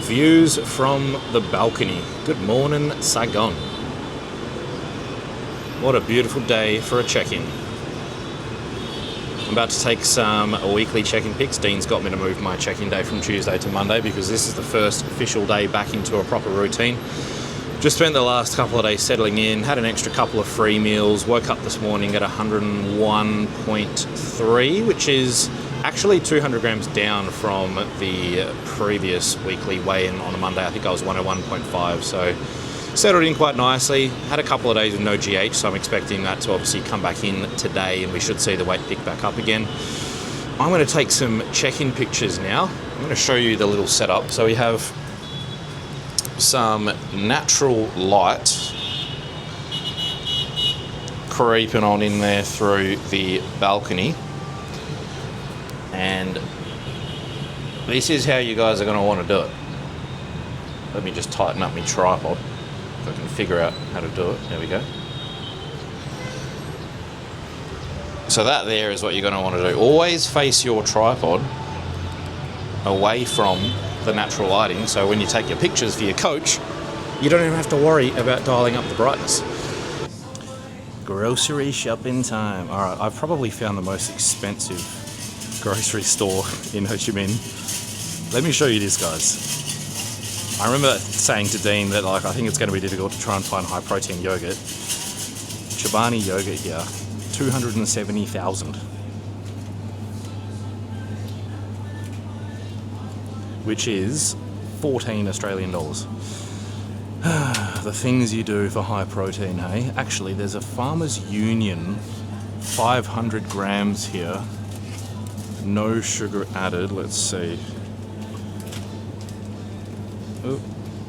Views from the balcony. Good morning, Saigon. What a beautiful day for a check-in. I'm about to take some weekly check-in pics. Dean's got me to move my check-in day from Tuesday to Monday because this is the first official day back into a proper routine. Just spent the last couple of days settling in, had an extra couple of free meals, woke up this morning at 101.3, which is actually 200 grams down from the previous weekly weigh-in on a Monday. I think I was 101.5, so settled in quite nicely. Had a couple of days with no GH, so I'm expecting that to obviously come back in today and we should see the weight pick back up again. I'm going to take some check-in pictures now. I'm going to show you the little setup. So we have some natural light creeping on in there through the balcony. And this is how you guys are going to want to do it. Let me just tighten up my tripod if I can figure out how to do it. There we go. So that there is what you're going to want to do. Always face your tripod away from the natural lighting, so when you take your pictures for your coach, you don't even have to worry about dialing up the brightness. Grocery shopping time. All right, I've probably found the most expensive grocery store in Ho Chi Minh. Let me show you this, guys. I remember saying to Dean that I think it's going to be difficult to try and find high protein yogurt. Chobani yogurt here, 270,000. Which is 14 Australian dollars. The things you do for high protein, hey? Actually, there's a Farmers Union 500 grams here. No sugar added, let's see. Oh,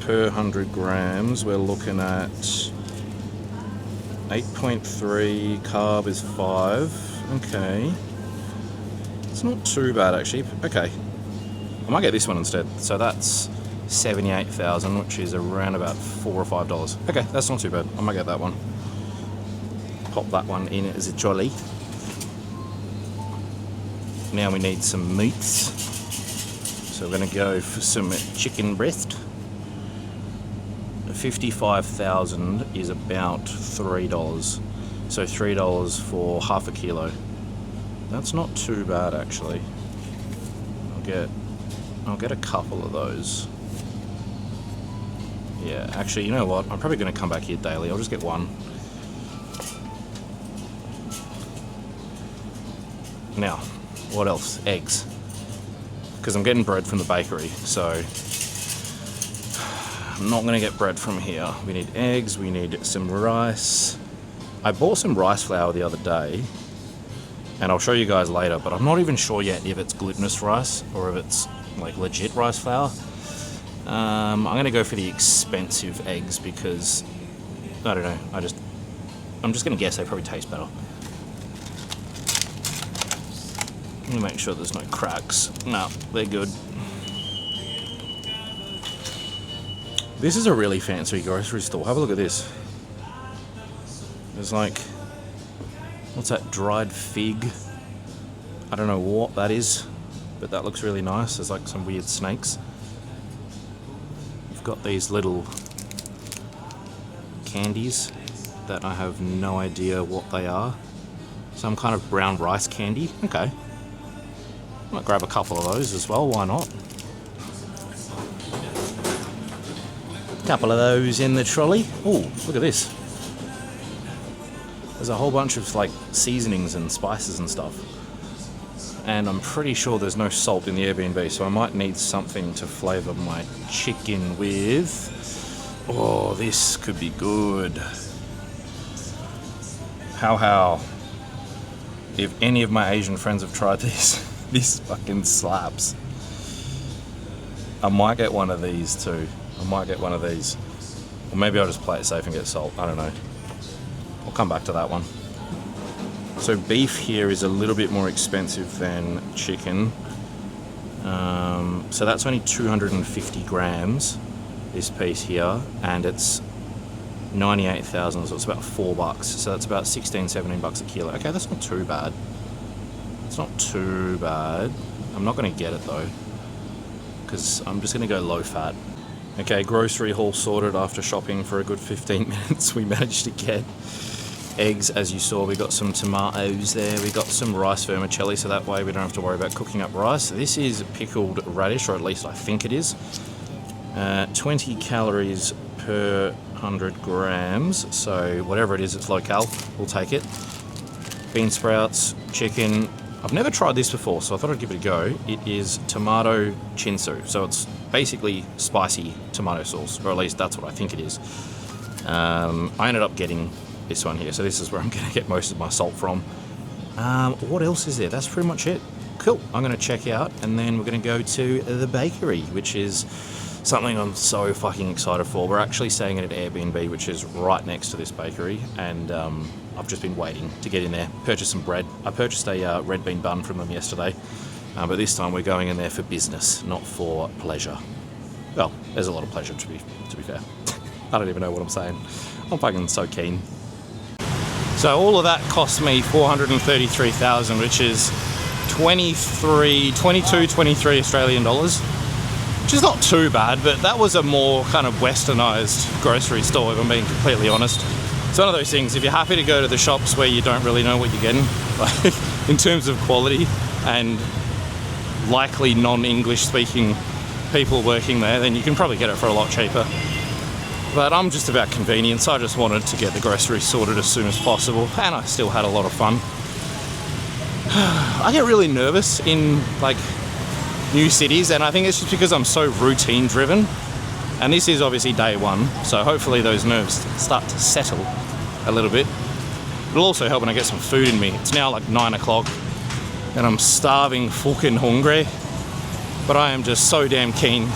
per 100 grams, we're looking at 8.3, carb is 5. Okay. It's not too bad, actually. Okay. I might get this one instead. So that's 78,000, which is around about $4 or $5. Okay, that's not too bad. I might get that one. Pop that one in as a jolly. Now we need some meats. So we're going to go for some chicken breast. 55,000 is about $3. So $3 for half a kilo. That's not too bad, actually. I'll get a couple of those. Yeah, actually, you know what? I'm probably going to come back here daily. I'll just get one. Now, what else? Eggs. Because I'm getting bread from the bakery, so I'm not going to get bread from here. We need eggs, we need some rice. I bought some rice flour the other day, and I'll show you guys later, but I'm not even sure yet if it's glutinous rice or if it's like legit rice flour. I'm going to go for the expensive eggs because, I don't know, I'm just going to guess they probably taste better. Let me make sure there's no cracks. No, they're good. This is a really fancy grocery store. Have a look at this. There's like, what's that, dried fig? I don't know what that is, but that looks really nice. There's like some weird snakes. We've got these little candies that I have no idea what they are. Some kind of brown rice candy. Okay. I might grab a couple of those as well, why not? Couple of those in the trolley. Oh, look at this. There's a whole bunch of like seasonings and spices and stuff. And I'm pretty sure there's no salt in the Airbnb, so I might need something to flavour my chicken with. Oh, this could be good. How? If any of my Asian friends have tried this, this fucking slaps. I might get one of these too. I might get one of these. Or maybe I'll just play it safe and get salt. I don't know. I'll come back to that one. So beef here is a little bit more expensive than chicken. So that's only 250 grams, this piece here, and it's 98,000, so it's about $4. So that's about 16, 17 bucks a kilo. Okay, that's not too bad. It's not too bad. I'm not going to get it though, because I'm just going to go low fat. Okay, grocery haul sorted after shopping for a good 15 minutes. We managed to get eggs, as you saw. We got some tomatoes there. We got some rice vermicelli, so that way we don't have to worry about cooking up rice. This is pickled radish, or at least I think it is. 20 calories per 100 grams, so whatever it is, it's low cal. We'll take it. Bean sprouts, chicken. I've never tried this before, so I thought I'd give it a go. It is tomato chinsu, so it's basically spicy tomato sauce, or at least that's what I think it is. I ended up getting this one here, so this is where I'm going to get most of my salt from. What else is there? That's pretty much it. Cool. I'm going to check out, and then we're going to go to the bakery, which is something I'm so fucking excited for. We're actually staying at an Airbnb, which is right next to this bakery, and I've just been waiting to get in there, purchase some bread. I purchased a red bean bun from them yesterday, but this time we're going in there for business, not for pleasure. Well, there's a lot of pleasure to be fair. I don't even know what I'm saying. I'm fucking so keen. So all of that cost me 433,000, which is 23 Australian dollars. Which is not too bad, but that was a more kind of westernized grocery store, if I'm being completely honest. It's one of those things, if you're happy to go to the shops where you don't really know what you're getting, like in terms of quality and likely non-English speaking people working there, then you can probably get it for a lot cheaper. But I'm just about convenience. I just wanted to get the groceries sorted as soon as possible, and I still had a lot of fun. I get really nervous in like new cities, and I think it's just because I'm so routine driven, and this is obviously day one, so hopefully those nerves start to settle a little bit. It'll also help when I get some food in me. It's now like 9 o'clock and I'm starving fucking hungry, but I am just so damn keen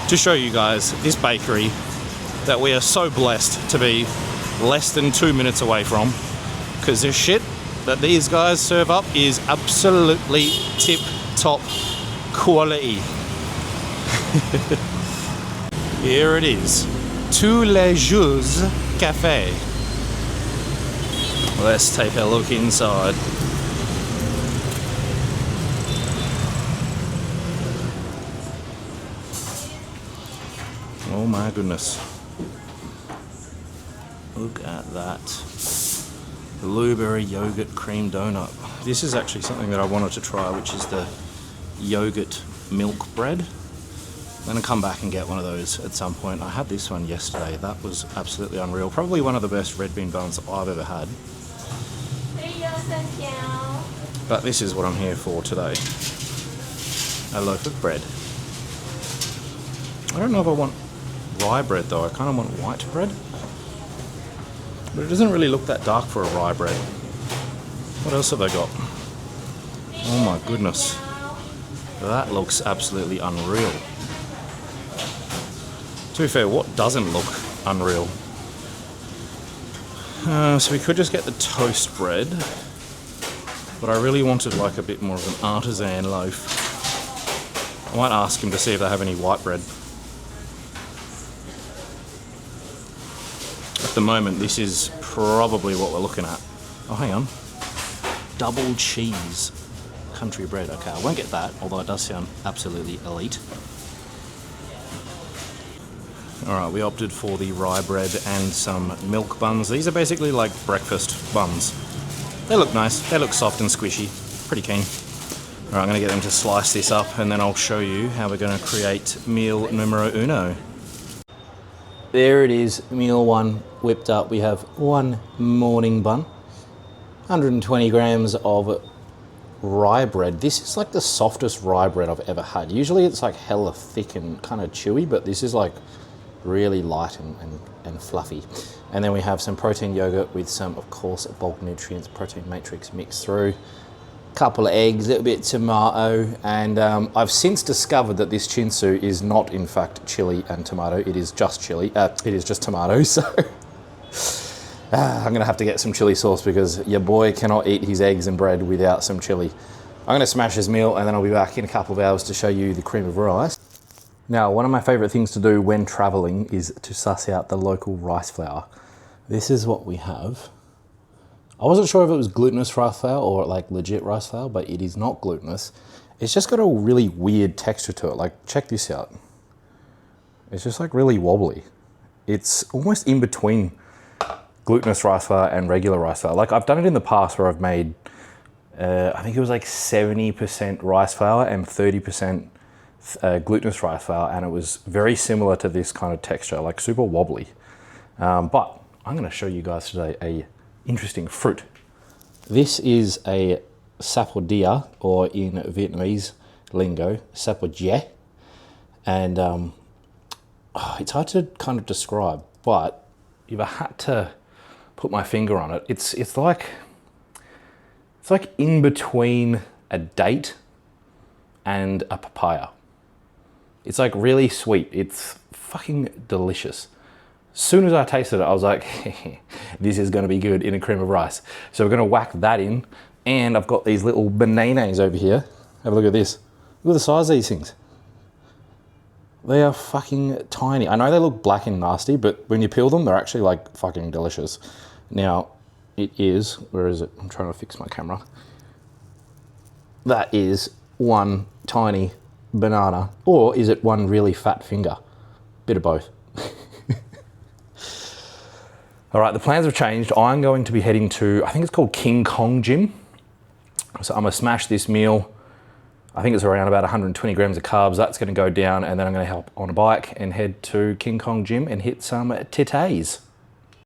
to show you guys this bakery that we are so blessed to be less than 2 minutes away from, because this shit that these guys serve up is absolutely tip top quality. Here it is, Tous les Jours Cafe. Let's take a look inside. Oh my goodness. Look at that. Blueberry yogurt cream donut. This is actually something that I wanted to try, which is the yogurt milk bread. I'm going to come back and get one of those at some point. I had this one yesterday. That was absolutely unreal. Probably one of the best red bean buns I've ever had. But this is what I'm here for today. A loaf of bread. I don't know if I want rye bread though. I kind of want white bread. But it doesn't really look that dark for a rye bread. What else have I got? Oh my goodness. That looks absolutely unreal. To be fair, what doesn't look unreal? So we could just get the toast bread, but I really wanted like a bit more of an artisan loaf. I might ask him to see if they have any white bread. At the moment, this is probably what we're looking at. Oh, hang on. Double cheese country bread. Okay, I won't get that, although it does sound absolutely elite. Alright, we opted for the rye bread and some milk buns. These are basically like breakfast buns. They look nice. They look soft and squishy. Pretty keen. Alright, I'm going to get them to slice this up, and then I'll show you how we're going to create meal numero uno. There it is, meal one whipped up. We have one morning bun, 120 grams of rye bread. This is like the softest rye bread I've ever had. Usually it's like hella thick and kind of chewy, but this is like really light and fluffy. And then we have some protein yogurt with some, of course, bulk nutrients, protein matrix mixed through. Couple of eggs, a little bit of tomato, and I've since discovered that this chinsu is not in fact chili and tomato. It is just chili. It is just tomato. So I'm gonna have to get some chili sauce because your boy cannot eat his eggs and bread without some chili. I'm gonna smash his meal, and then I'll be back in a couple of hours to show you the cream of rice. Now, one of my favorite things to do when traveling is to suss out the local rice flour. This is what we have. I wasn't sure if it was glutinous rice flour or like legit rice flour, but it is not glutinous. it's just got a really weird texture to it. Like, check this out. It's just like really wobbly. It's almost in between glutinous rice flour and regular rice flour. Like, I've done it in the past where I've made, I think it was like 70% rice flour and 30% glutinous rice flour, and it was very similar to this kind of texture, like super wobbly. But I'm gonna show you guys today a interesting fruit. This is a sapodilla, or in Vietnamese lingo, sapodje. And it's hard to kind of describe, but if I had to put my finger on it, it's like in between a date and a papaya. It's like really sweet. It's fucking delicious. As soon as I tasted it, I was like, this is gonna be good in a cream of rice. So we're gonna whack that in, and I've got these little bananas over here. Have a look at this. Look at the size of these things. They are fucking tiny. I know they look black and nasty, but when you peel them, they're actually like fucking delicious. Now, it is, where is it? I'm trying to fix my camera. That is one tiny banana, or is it one really fat finger? Bit of both. All right, the plans have changed. I'm going to be heading to, I think it's called King Kong Gym. So I'm gonna smash this meal. I think it's around about 120 grams of carbs. That's gonna go down, and then I'm gonna hop on a bike and head to King Kong Gym and hit some titties.